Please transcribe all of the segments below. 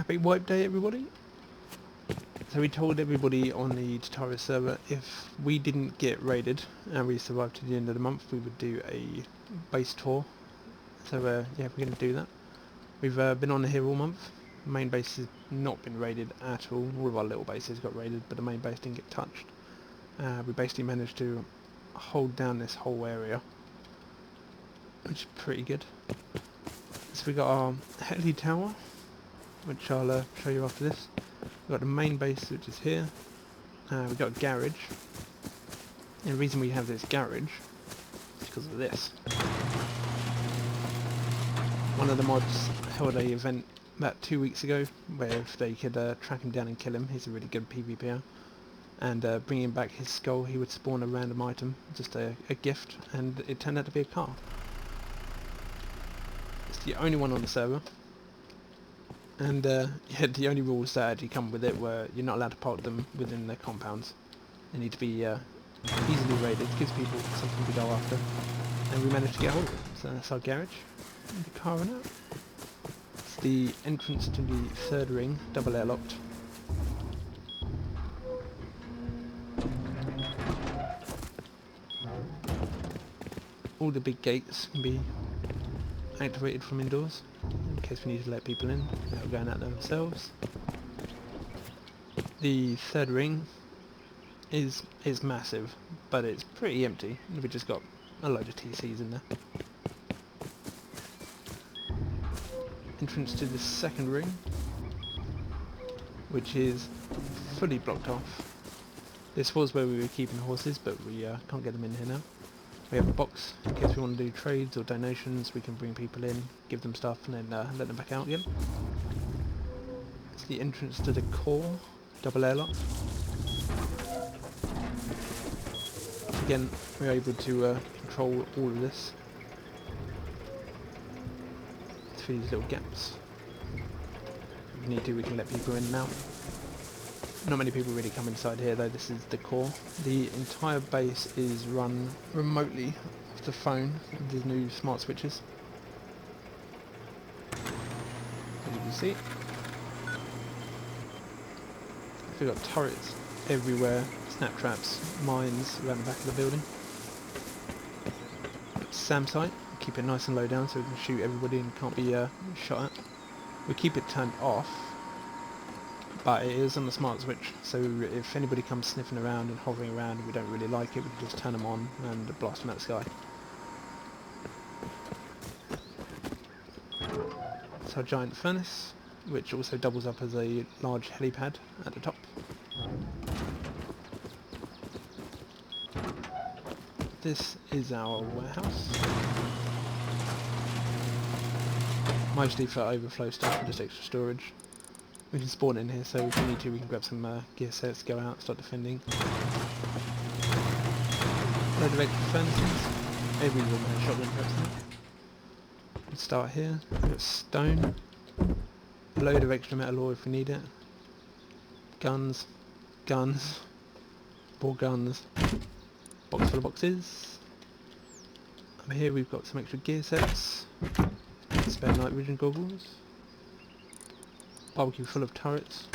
Happy wipe day, everybody. So we told everybody on the TATARIS server if we didn't get raided and we survived to the end of the month, we would do a base tour. So yeah, we're going to do that. We've been on here all month. The main base has not been raided at all. All of our little bases got raided, but the main base didn't get touched. We basically managed to hold down this whole area, which is pretty good. So we got our heli tower, which I'll show you after this. We've got the main base, which is here. We've got a garage. And the reason we have this garage is because of this. One of the mods held a event about 2 weeks ago where if they could track him down and kill him, he's a really good PvPer, and bringing back his skull, he would spawn a random item, just a gift, and it turned out to be a car. It's the only one on the server. And yeah, the only rules that actually come with it were you're not allowed to park them within their compounds. They need to be easily raided, gives people something to go after. And we managed to get hold of it. So that's our garage. And the car run out. It's the entrance to the third ring, double airlocked. All the big gates can be activated from indoors, in case we need to let people in without going out there themselves. The third ring is massive, but it's pretty empty. We've just got a load of TCs in there. Entrance to the second ring, which is fully blocked off. This was where we were keeping horses, but we can't get them in here now. We have a box in case we want to do trades or donations. We can bring people in, give them stuff, and then let them back out again. It's the entrance to the core, double airlock. Again, we're able to control all of this through these little gaps. If we need to, we can let people in now. Not many people really come inside here though. This is the core. The entire base is run remotely off the phone with the new smart switches. As you can see, we've got turrets everywhere, snap traps, mines around the back of the building. SAM site, keep it nice and low down so we can shoot everybody and can't be shot at. We keep it turned off, but it is on the smart switch, so if anybody comes sniffing around and hovering around and we don't really like it, we can just turn them on and blast them out the sky. It's our giant furnace, which also doubles up as a large helipad at the top. This is our warehouse. Mostly for overflow stuff and just extra storage. We can spawn in here, so if we need to, we can grab some gear sets, go out, start defending. Load of extra furnaces. Every room has shotgun traps in it. We'll start here. We've got stone. A load of extra metal ore if we need it. Guns. Guns. More guns. Box full of boxes. Over here we've got some extra gear sets. Spare night vision goggles. Barbecue full of turrets.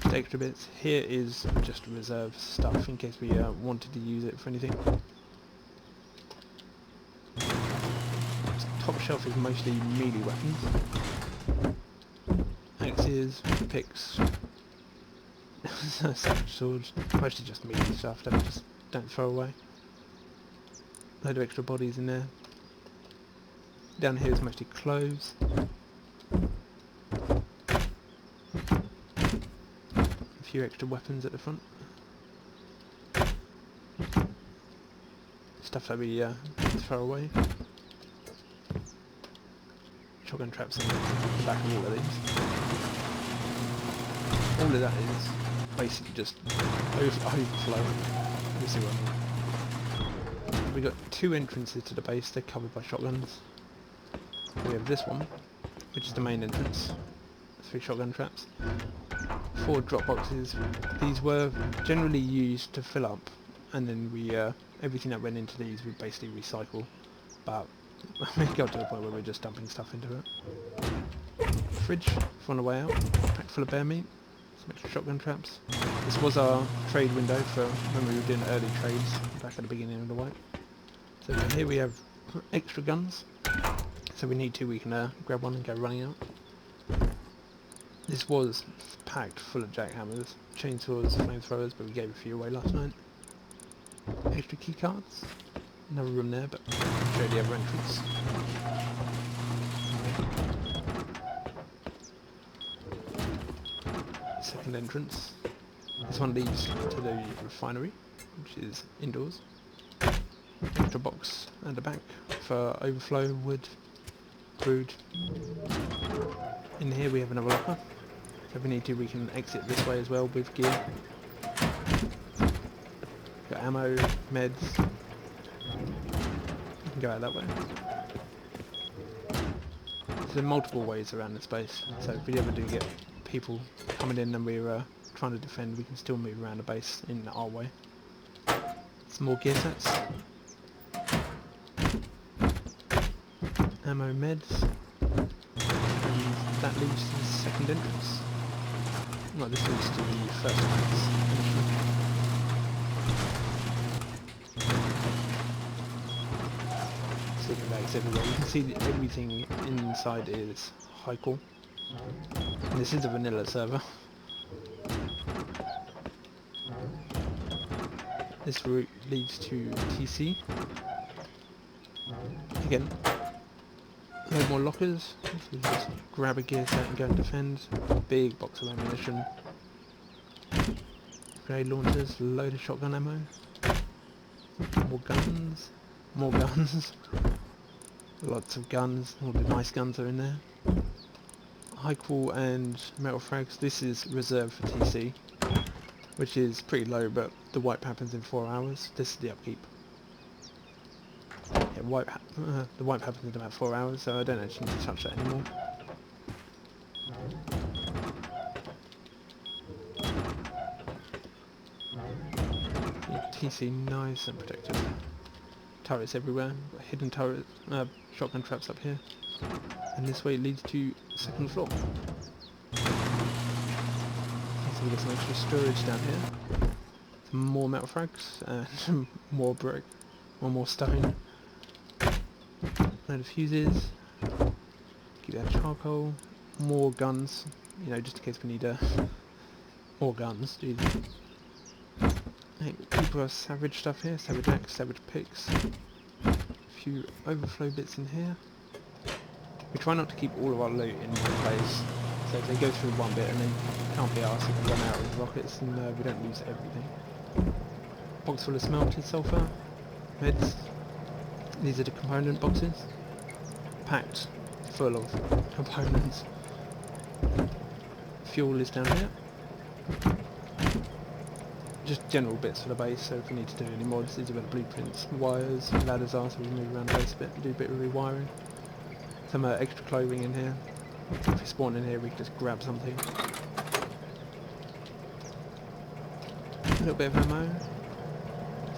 Just extra bits. Here is just reserve stuff in case we wanted to use it for anything. This top shelf is mostly melee weapons. Axes, picks, savage swords, mostly just melee stuff that we just don't throw away. Load of extra bodies in there. Down here is mostly clothes. A few extra weapons at the front. Stuff that we throw away. Shotgun traps in the back of all of these. All of that is basically just overflow. You see what I mean? We've got two entrances to the base, they're covered by shotguns. We have this one, which is the main entrance. 3 shotgun traps. 4 drop boxes. These were generally used to fill up, and then we everything that went into these we basically recycle. But We got to the point where we're just dumping stuff into it. Fridge on the way out, packed full of bear meat, some extra shotgun traps. This was our trade window for when we were doing early trades back at the beginning of the wipe. So here we have extra guns. So we need to, we can grab one and go running out. This was packed full of jackhammers, chainsaws, flamethrowers, but we gave a few away last night. Extra key cards. Another room there, but I'll show you the other entrance. Second entrance. This one leads to the refinery, which is indoors. Extra box at the back for overflow, wood, crude. In here we have another locker. So if we need to, we can exit this way as well with gear. Got ammo, meds. We can go out that way. There's multiple ways around this base, so if we ever do get people coming in and we're trying to defend, we can still move around the base in our way. Some more gear sets. Ammo, meds. And that leads to the second entrance. Well, this leads to the first entrance. Sleeping bags everywhere. You can see that everything inside is high core. And this is a vanilla server. This route leads to TC. Again, no more lockers. So just grab a gear set and go and defend. Big box of ammunition. Grenade launchers, load of shotgun ammo. More guns. More guns. Lots of guns. All the nice guns are in there. High core and metal frags. This is reserved for TC, which is pretty low, but the wipe happens in 4 hours. This is the upkeep. Yeah, the wipe happens in about 4 hours, so I don't actually need to touch that anymore. TC nice and protected. Turrets everywhere. Got hidden turret, shotgun traps up here. And this way leads to second floor. So we've got some extra storage down here. Some more metal frags, and more brick, one more stone. Load of fuses. Keep that charcoal. More guns, you know, just in case we need more guns. Jesus. Hey, keep our savage stuff here, savage axe, savage picks. A few overflow bits in here. We try not to keep all of our loot in one place, so if they go through one bit and then can't be arsed if we run out of rockets, and we don't lose everything. Box full of smelted sulfur, meds. These are the component boxes, packed full of components. Fuel is down here. Just general bits for the base, so if we need to do any mods, these are where the blueprints, wires, ladders are, so we move around the base a bit and do a bit of rewiring. Some extra clothing in here. If we spawn in here, we can just grab something. A little bit of ammo.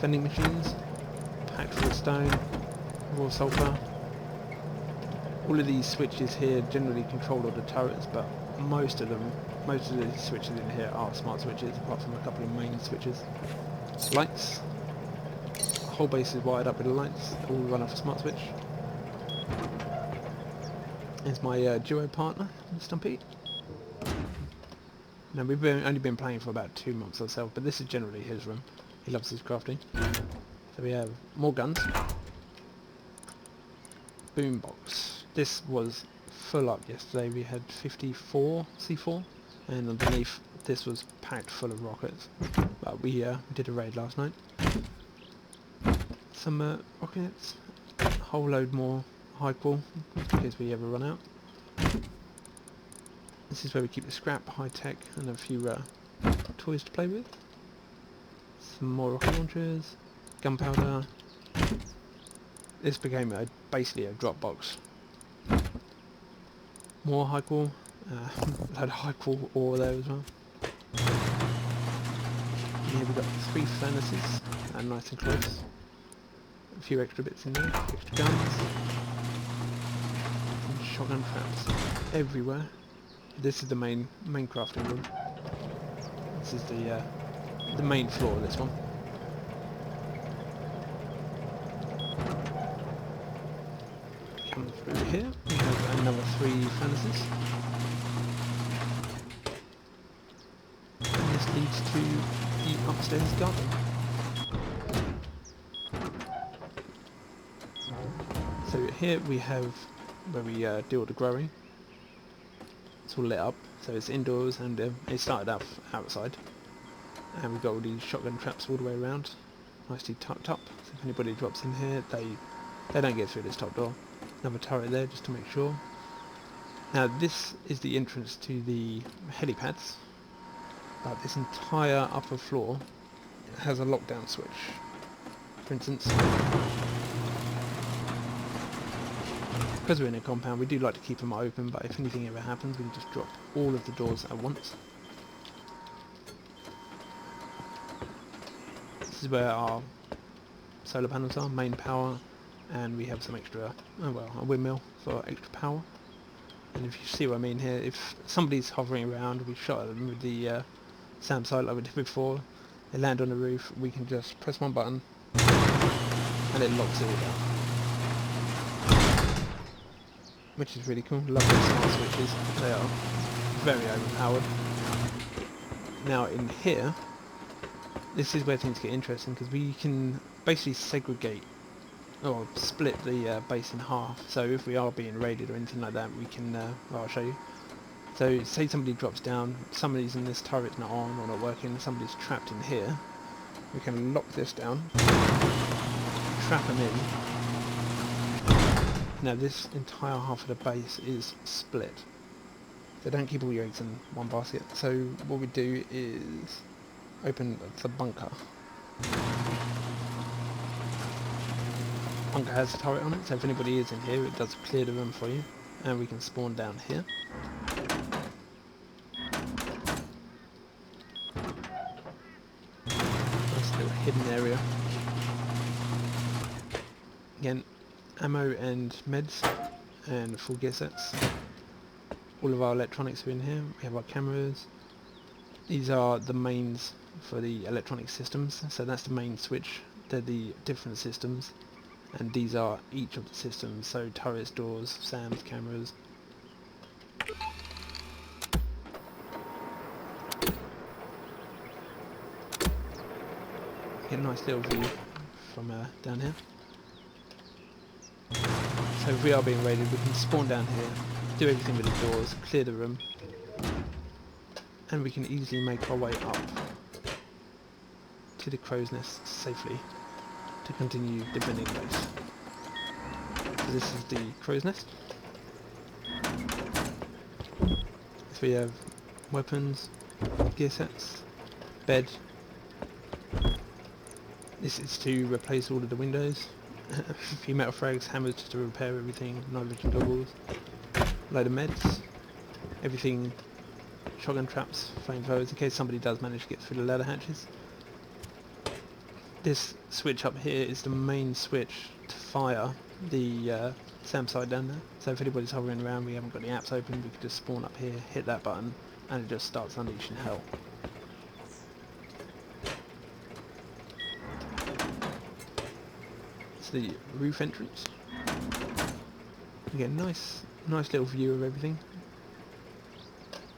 Vending machines. Packed full of stone. Raw sulfur. All of these switches here generally control all the turrets, but most of the switches in here are smart switches, apart from a couple of main switches. Lights. The whole base is wired up with lights. All run off a smart switch. Here's my duo partner, Stumpy. Now we've only been playing for about 2 months or so, but this is generally his room. He loves his crafting. So we have more guns. Boombox. This was full up yesterday. We had 54 C4, and underneath this was packed full of rockets. But we did a raid last night. Some rockets. A whole load more high core, just in case we ever run out. This is where we keep the scrap, high tech, and a few toys to play with. Some more rocket launchers, gunpowder. This became basically a drop box. More high core, a load of high core ore there as well. And here we've got 3 furnaces, nice and close. A few extra bits in there, a few extra guns. shotgun traps everywhere. This is the main crafting room. This is the main floor of this one. Come through here, we have another 3 furnaces. And this leads to the upstairs garden. So here we have where we do all the growing. It's all lit up, so it's indoors, and it started off outside. And we've got all these shotgun traps all the way around, nicely tucked up. So if anybody drops in here, they don't get through this top door. Another turret there just to make sure. Now this is the entrance to the helipads, but this entire upper floor has a lockdown switch. For instance, because we're in a compound, we do like to keep them open, but if anything ever happens, we can just drop all of the doors at once. This is where our solar panels are, main power, and we have some extra, a windmill for extra power. And if you see what I mean here, if somebody's hovering around, we shot at them with the SAM sight like we did before, they land on the roof, we can just press one button, and it locks it all down. Which is really cool. Love these smart switches. They are very overpowered. Now in here, this is where things get interesting, because we can basically segregate or split the base in half. So if we are being raided or anything like that, we can, I'll show you. So say somebody drops down, somebody's in this turret's not on or not working, somebody's trapped in here. We can lock this down, trap them in. Now this entire half of the base is split. So don't keep all your eggs in one basket. So what we do is open the bunker. Bunker has a turret on it, so if anybody is in here, it does clear the room for you. And we can spawn down here. Nice little hidden area. Again, ammo and meds and full gear sets. All of our electronics are in here. We have our cameras. These are the mains for the electronic systems, so that's the main switch. They're the different systems, and these are each of the systems, so turrets, doors, SAMs, cameras. Get a nice little view from down here. So if we are being raided, we can spawn down here, do everything with the doors, clear the room, and we can easily make our way up to the crow's nest safely to continue defending the base. So this is the crow's nest. So we have weapons, gear sets, bed. This is to replace all of the windows. A few metal frags, hammers just to repair everything, night vision goggles, load of meds, everything, shotgun traps, flamethrowers in case somebody does manage to get through the ladder hatches. This switch up here is the main switch to fire the SAM side down there. So if anybody's hovering around, we haven't got the apps open, we can just spawn up here, hit that button, and it just starts unleashing hell. The roof entrance. Again, nice little view of everything.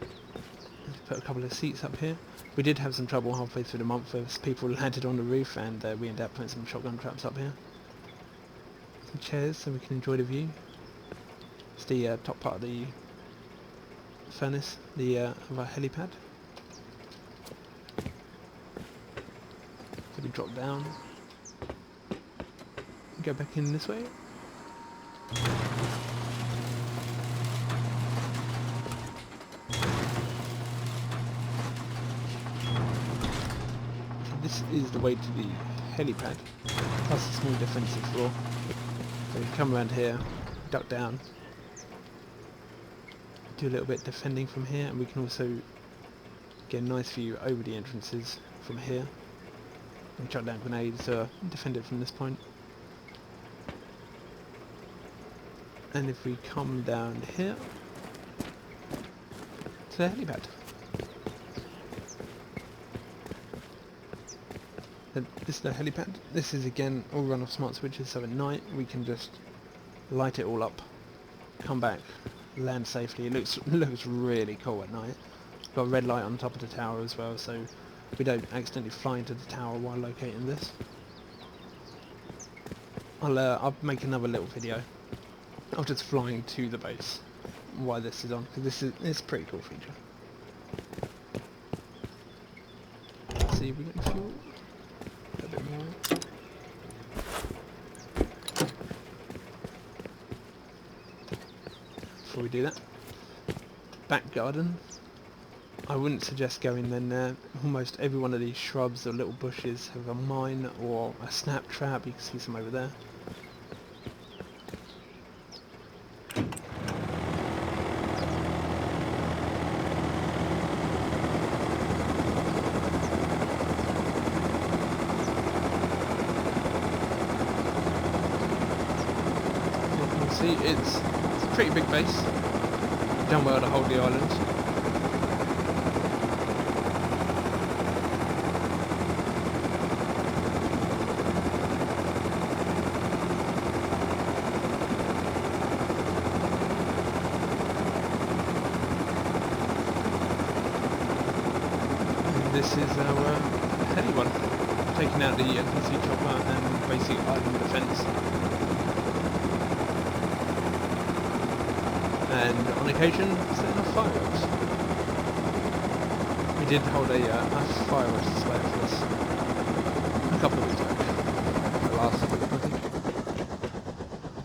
Let's put a couple of seats up here. We did have some trouble halfway through the month as people landed on the roof, and we ended up putting some shotgun traps up here. Some chairs so we can enjoy the view. It's the top part of the furnace, of our helipad. So we drop down. Go back in this way. So this is the way to the helipad, plus a small defensive floor. So we come around here, duck down, do a little bit of defending from here, and we can also get a nice view over the entrances from here. And chuck down grenades to defend it from this point. And if we come down here to the helipad. This is the helipad. This is again all run off smart switches, so at night we can just light it all up, come back, land safely. It looks really cool at night. Got a red light on top of the tower as well, so we don't accidentally fly into the tower while locating this. I'll make another little video of just flying to the base while this is on, because it's a pretty cool feature. Let's see if we get fuel. A bit more. Before we do that, back garden. I wouldn't suggest going in there. Almost every one of these shrubs or little bushes have a mine or a snap trap. You can see some over there. See, it's a pretty big base. Done well to hold the island. And this is our heavy one, taking out the NPC chopper and basic island defence. And on occasion, setting off fireworks. We did hold a fireworks display for this a couple of weeks back, last week I think.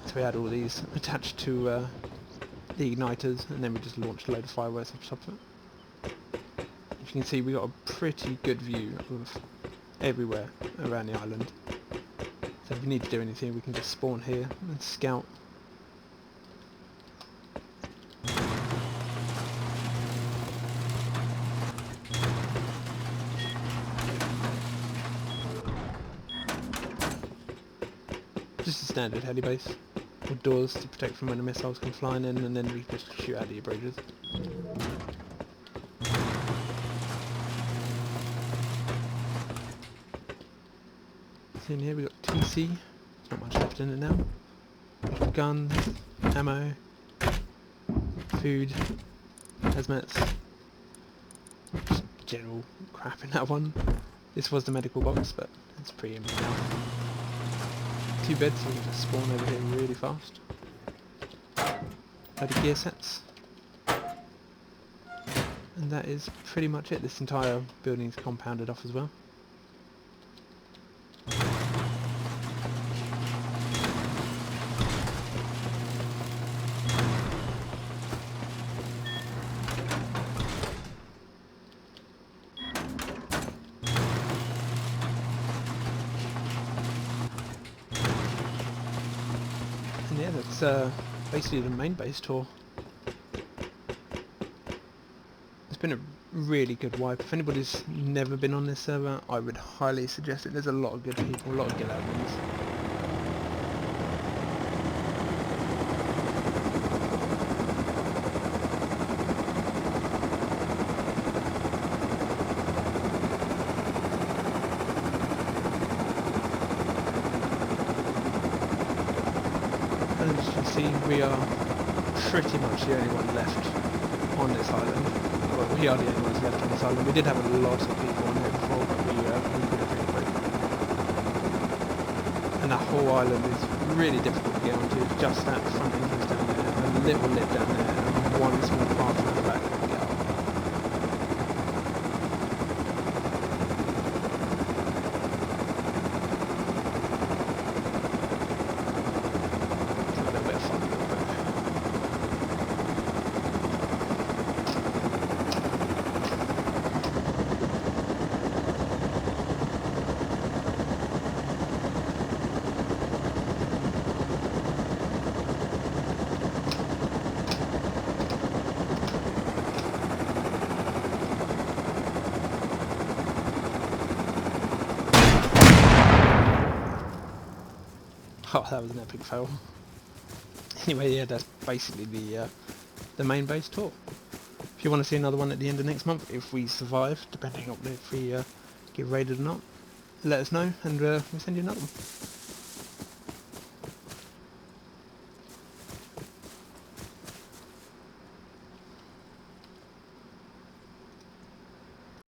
So we had all these attached to the igniters, and then we just launched a load of fireworks off the top of it. As you can see, we got a pretty good view of everywhere around the island. So if we need to do anything, we can just spawn here and scout. Just a standard heli base, with doors to protect from when the missiles come flying in, and then we just shoot out of your bridges. So in here we got TC, there's not much left in it now. Guns, ammo, food, hazmats, just general crap in that one. This was the medical box, but it's pretty empty now. 2 beds, so we can just spawn over here really fast. Load of gear sets. And that is pretty much it. This entire building is compounded off as well. Yeah, that's basically the main base tour. It's been a really good wipe. If anybody's never been on this server, I would highly suggest it. There's a lot of good people, a lot of good admins. And as you can see, we are pretty much the only one left on this island. Well, we are the only ones left on this island. We did have a lot of people on here before, but we did it pretty quick. And that whole island is really difficult to get onto. It's just that front entrance down there, a little lip down there, and one small path at the back that we get up. Oh, that was an epic fail. Anyway, yeah, that's basically the main base tour. If you want to see another one at the end of next month, if we survive, depending on if we get raided or not, let us know and we'll send you another one.